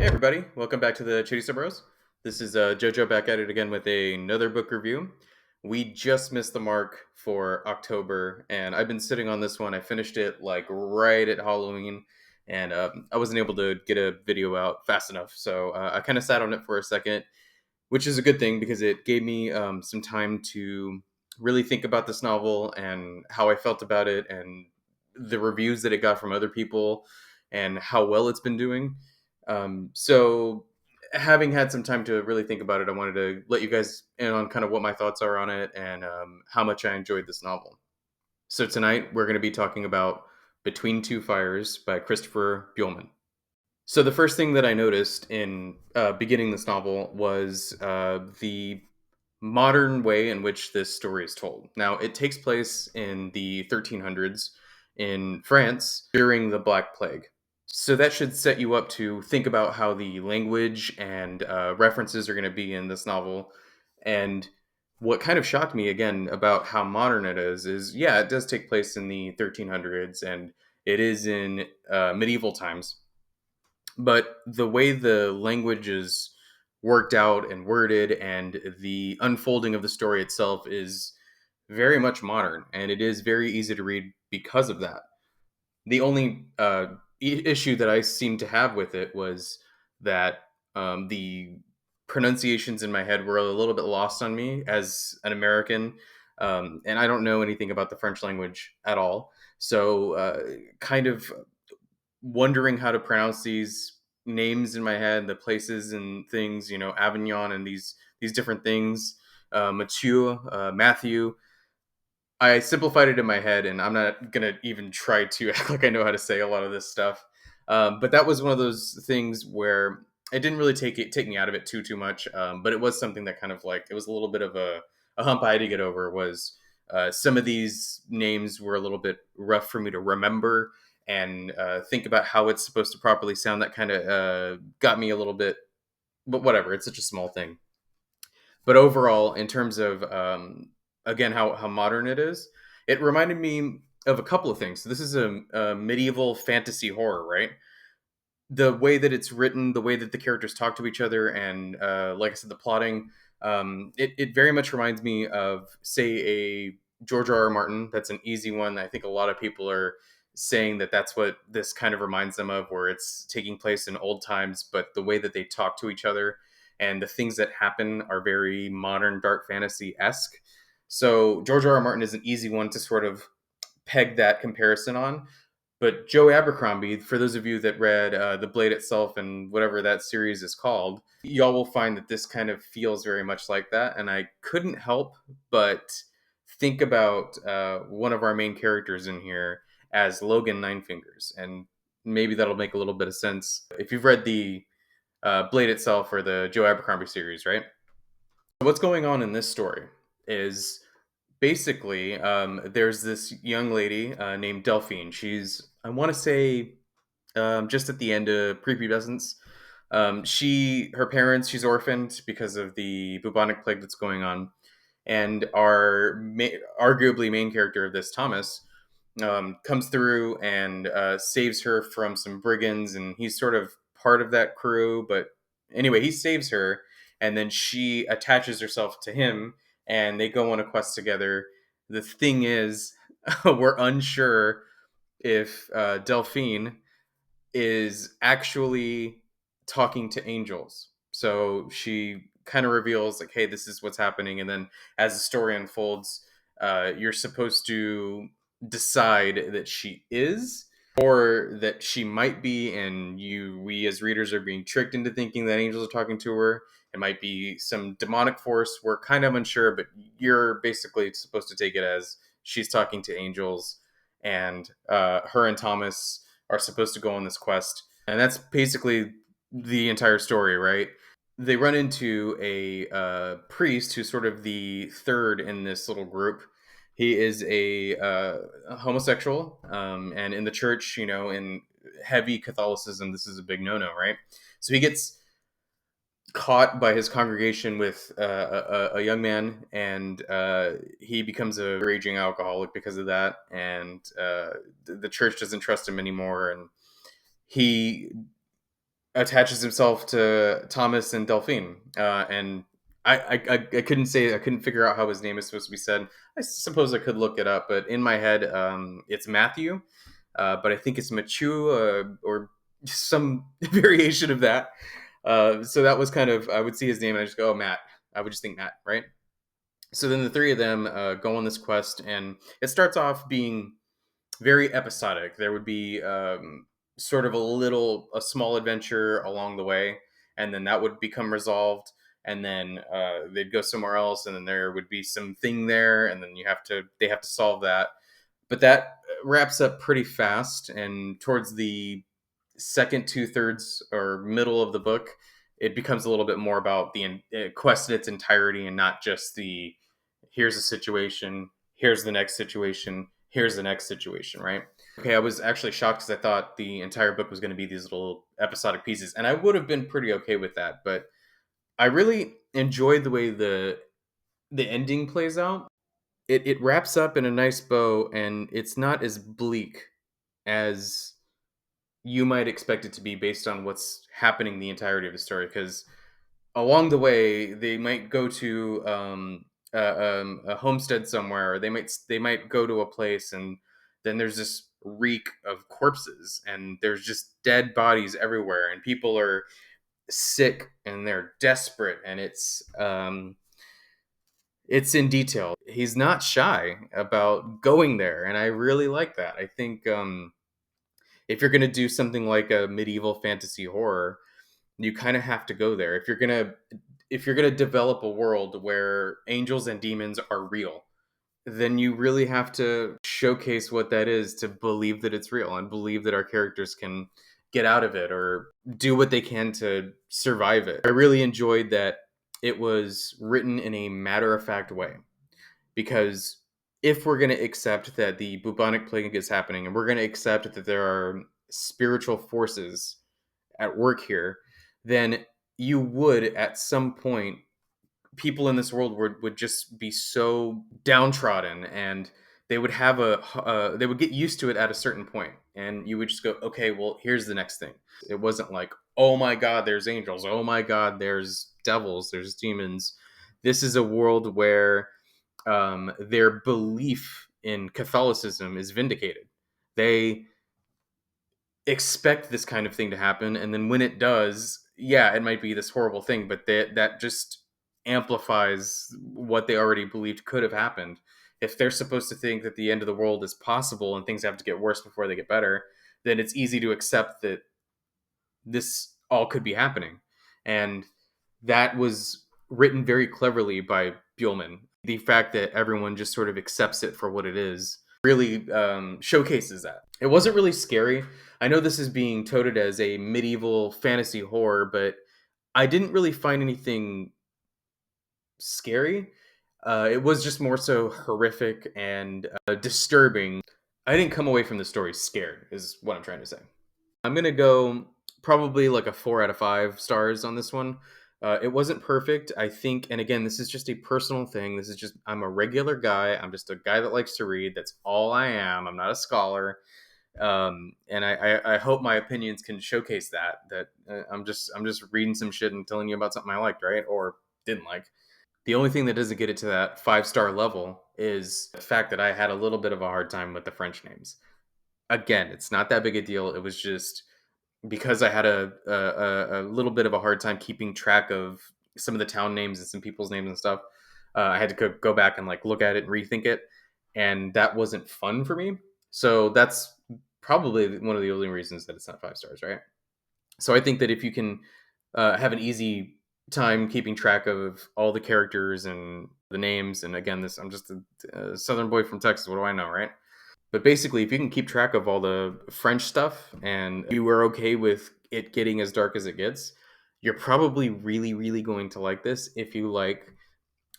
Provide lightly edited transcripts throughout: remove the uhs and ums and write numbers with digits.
Hey everybody, welcome back to the Chitty Bros. This is JoJo back at it again with another book review. We just missed the mark for October, and I've been sitting on this one. I finished it like right at Halloween, and I wasn't able to get a video out fast enough, so I kind of sat on it for a second, which is a good thing because it gave me some time to really think about this novel and how I felt about it, and the reviews that it got from other people, and how well it's been doing. So, having had some time to really think about it, I wanted to let you guys in on kind of what my thoughts are on it and how much I enjoyed this novel. So, tonight we're going to be talking about Between Two Fires by Christopher Buehlman. So, the first thing that I noticed in beginning this novel was the modern way in which this story is told. Now, it takes place in the 1300s in France during the Black Plague. So that should set you up to think about how the language and references are going to be in this novel. And what kind of shocked me again about how modern it is yeah, it does take place in the 1300s and it is in medieval times. But the way the language is worked out and worded and the unfolding of the story itself is very much modern and it is very easy to read because of that. The only issue that I seemed to have with it was that the pronunciations in my head were a little bit lost on me as an American, and I don't know anything about the French language at all. So, kind of wondering how to pronounce these names in my head, the places and things, Avignon and these different things, Mathieu, Matthew. I simplified it in my head, and I'm not gonna even try to act like I know how to say a lot of this stuff. But that was one of those things where it didn't really take me out of it too much. But it was something that kind of like it was a little bit of a hump I had to get over. Was some of these names were a little bit rough for me to remember and think about how it's supposed to properly sound. That kind of got me a little bit, but whatever. It's such a small thing. But overall, in terms of again how modern it is, it reminded me of a couple of things. So this is a medieval fantasy horror, right? The way that it's written, the way that the characters talk to each other, and like I said, the plotting, it very much reminds me of, say, a George R. R. Martin. That's an easy one. I think a lot of people are saying that that's what this kind of reminds them of, where it's taking place in old times, but the way that they talk to each other and the things that happen are very modern dark fantasy esque. So George R. R. Martin is an easy one to sort of peg that comparison on. But Joe Abercrombie, for those of you that read The Blade itself and whatever that series is called, y'all will find that this kind of feels very much like that. And I couldn't help but think about one of our main characters in here as Logan Ninefingers. And maybe that'll make a little bit of sense if you've read the Blade itself or the Joe Abercrombie series, right? What's going on in this story is basically, there's this young lady named Delphine. She's, I want to say, just at the end of prepubescence. Her parents, she's orphaned because of the bubonic plague that's going on, and our arguably main character of this, Thomas, comes through and saves her from some brigands, and he's sort of part of that crew. But anyway, he saves her, and then she attaches herself to him, and they go on a quest together. The thing is, we're unsure if Delphine is actually talking to angels. So she kind of reveals, like, hey, this is what's happening. And then as the story unfolds, you're supposed to decide that she is or that she might be, and we as readers are being tricked into thinking that angels are talking to her. It might be some demonic force. We're kind of unsure, but you're basically supposed to take it as she's talking to angels, and her and Thomas are supposed to go on this quest. And that's basically the entire story, right? They run into a priest who's sort of the third in this little group. He is a homosexual, and in the church, in heavy Catholicism, this is a big no-no, right? So he gets caught by his congregation with a young man, and he becomes a raging alcoholic because of that. And the church doesn't trust him anymore, and he attaches himself to Thomas and Delphine, and I couldn't figure out how his name is supposed to be said. I suppose I could look it up, but in my head, it's Matthew, but I think it's Machu, or some variation of that. So that was kind of, I would see his name and I just go, oh, Matt. I would just think Matt, right? So then the three of them go on this quest, and it starts off being very episodic. There would be sort of a small adventure along the way, and then that would become resolved, and then they'd go somewhere else, and then there would be something there, and then they have to solve that. But that wraps up pretty fast, and towards the second two-thirds or middle of the book, it becomes a little bit more about the quest in its entirety, and not just the here's a situation, here's the next situation, here's the next situation, right? Okay, I was actually shocked because I thought the entire book was going to be these little episodic pieces, and I would have been pretty okay with that. But I really enjoyed the way the ending plays out. It wraps up in a nice bow, and it's not as bleak as you might expect it to be based on what's happening the entirety of the story. Because along the way, they might go to a homestead somewhere, or they might go to a place, and then there's this reek of corpses, and there's just dead bodies everywhere, and people are sick and they're desperate, and it's in detail. He's not shy about going there, and I really like that. I think if you're going to do something like a medieval fantasy horror, you kind of have to go there. If you're going to develop a world where angels and demons are real, then you really have to showcase what that is to believe that it's real and believe that our characters can get out of it or do what they can to survive it. I really enjoyed that it was written in a matter of fact way, because if we're going to accept that the bubonic plague is happening, and we're going to accept that there are spiritual forces at work here, then you would at some point, people in this world would just be so downtrodden, and they would have they would get used to it at a certain point, and you would just go, okay, well, here's the next thing. It wasn't like, oh my god, there's angels, oh my god, there's devils, there's demons. This is a world where their belief in Catholicism is vindicated. They expect this kind of thing to happen, and then when it does, yeah, it might be this horrible thing, but that just amplifies what they already believed could have happened. If they're supposed to think that the end of the world is possible and things have to get worse before they get better, then it's easy to accept that this all could be happening. And that was written very cleverly by Buehlman. The fact that everyone just sort of accepts it for what it is really showcases that. It wasn't really scary. I know this is being touted as a medieval fantasy horror, but I didn't really find anything scary. It was just more so horrific and disturbing. I didn't come away from the story scared, is what I'm trying to say. I'm gonna go probably like a 4 out of 5 stars on this one. It wasn't perfect, I think, and again, this is just a personal thing. This is just, I'm a regular guy. I'm just a guy that likes to read. That's all I am. I'm not a scholar, and I hope my opinions can showcase that. I'm just reading some shit and telling you about something I liked, right, or didn't like. The only thing that doesn't get it to that 5 star level is the fact that I had a little bit of a hard time with the French names. Again, it's not that big a deal. It was just because I had a little bit of a hard time keeping track of some of the town names and some people's names and stuff. I had to go back and like look at it and rethink it, and that wasn't fun for me. So that's probably one of the only reasons that it's not 5 stars, right? So I think that if you can have an easy time keeping track of all the characters and the names, and again, this I'm just a southern boy from Texas. What do I know, right? But basically, if you can keep track of all the French stuff and you are okay with it getting as dark as it gets, you're probably really, really going to like this if you like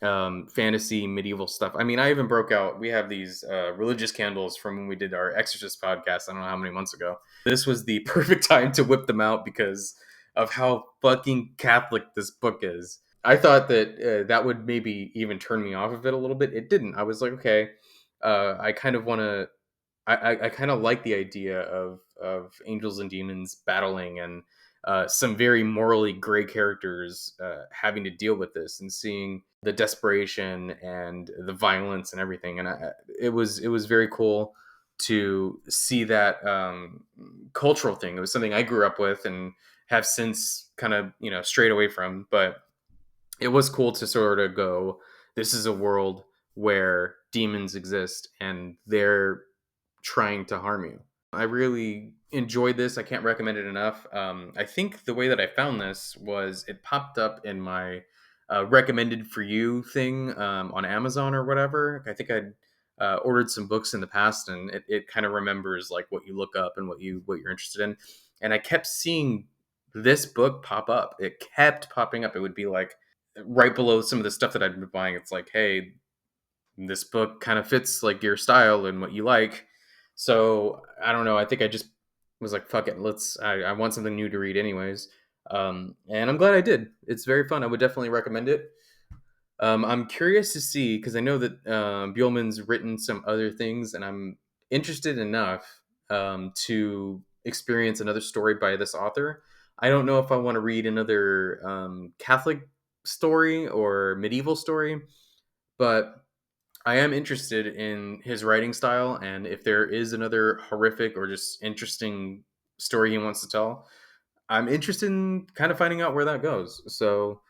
fantasy medieval stuff. I mean, I even broke out. We have these religious candles from when we did our Exorcist podcast. I don't know how many months ago. This was the perfect time to whip them out because of how fucking Catholic this book is. I thought that that would maybe even turn me off of it a little bit. It didn't. I was like, okay, I kind of want to. I kind of like the idea of angels and demons battling, and some very morally gray characters having to deal with this and seeing the desperation and the violence and everything. And it was very cool to see that cultural thing. It was something I grew up with and have since kind of strayed away from, but it was cool to sort of go, this is a world where demons exist and they're trying to harm you. I really enjoyed this. I can't recommend it enough. I think the way that I found this was it popped up in my recommended for you thing on Amazon or whatever. I think I'd ordered some books in the past, and it kind of remembers like what you look up and what you're interested in. And I kept seeing this book pop up. It kept popping up. It would be like right below some of the stuff that I'd been buying. It's like, hey, this book kind of fits like your style and what you like. So I don't know. I think I just was like, fuck it. I want something new to read anyways. And I'm glad I did. It's very fun. I would definitely recommend it. I'm curious to see, because I know that Buehlman's written some other things, and I'm interested enough to experience another story by this author. I don't know if I want to read another Catholic story or medieval story, but I am interested in his writing style, and if there is another horrific or just interesting story he wants to tell, I'm interested in kind of finding out where that goes. So,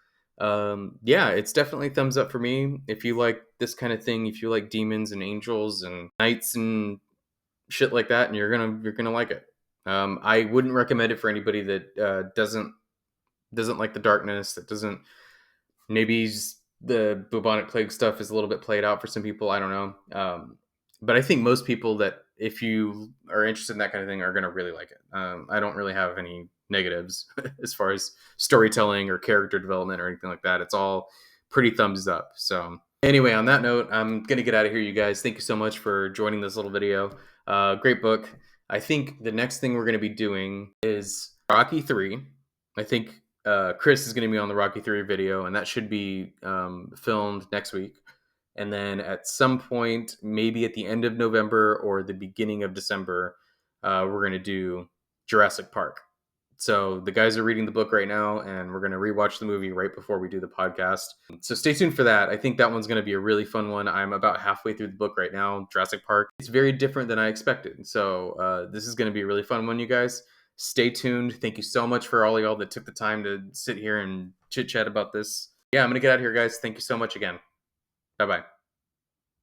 yeah, it's definitely thumbs up for me. If you like this kind of thing, if you like demons and angels and knights and shit like that, and you're gonna like it. I wouldn't recommend it for anybody that doesn't like the darkness, that doesn't maybe the bubonic plague stuff is a little bit played out for some people. I don't know. But I think most people that, if you are interested in that kind of thing, are going to really like it. I don't really have any negatives as far as storytelling or character development or anything like that. It's all pretty thumbs up. So anyway, on that note, I'm going to get out of here, you guys. Thank you so much for joining this little video. Great book. I think the next thing we're going to be doing is Rocky 3. I think Chris is going to be on the Rocky 3 video, and that should be filmed next week. And then at some point, maybe at the end of November or the beginning of December, we're going to do Jurassic Park. So the guys are reading the book right now, and we're going to rewatch the movie right before we do the podcast. So stay tuned for that. I think that one's going to be a really fun one. I'm about halfway through the book right now, Jurassic Park. It's very different than I expected. So this is going to be a really fun one, you guys. Stay tuned. Thank you so much for all of y'all that took the time to sit here and chit chat about this. Yeah, I'm going to get out of here, guys. Thank you so much again. Bye-bye.